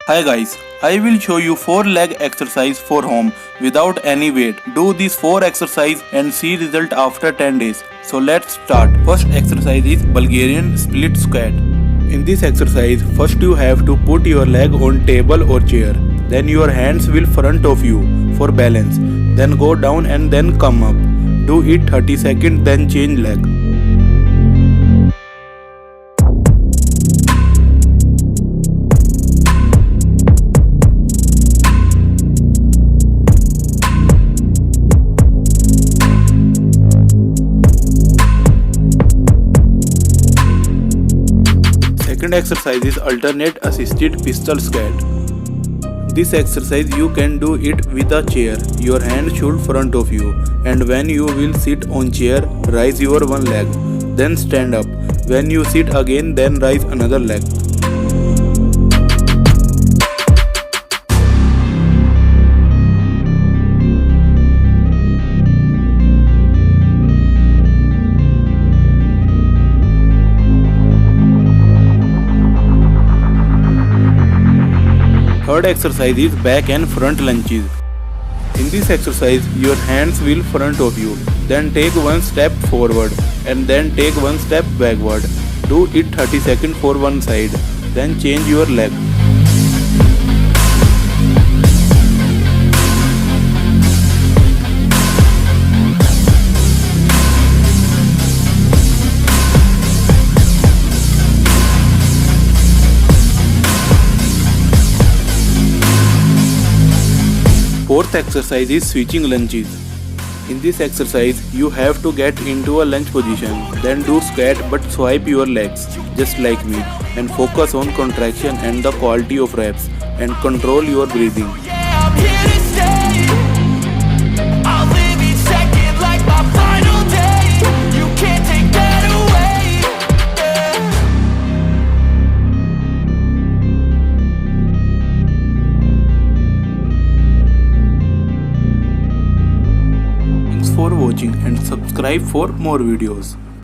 Hi guys, I will show you 4 leg exercise for home without any weight. Do these 4 exercise and see result after 10 days. So let's start. First exercise is Bulgarian split squat. In this exercise, first you have to put your leg on table or chair. Then your hands will front of you for balance. Then go down and then come up. Do it 30 seconds then change leg. Second exercise is alternate assisted pistol squat. This exercise you can do it with a chair. Your hand should front of you, and when you will sit on chair, raise your one leg, then stand up. When you sit again, then raise another leg. Third exercise is back and front lunges. In this exercise, your hands will front of you, then take one step forward and then take one step backward. Do it 30 seconds for one side, then change your leg. Fourth exercise is switching lunges. In this exercise, you have to get into a lunge position, then do squat but swipe your legs, just like me, and focus on contraction and the quality of reps, and control your breathing. For watching and subscribe for more videos.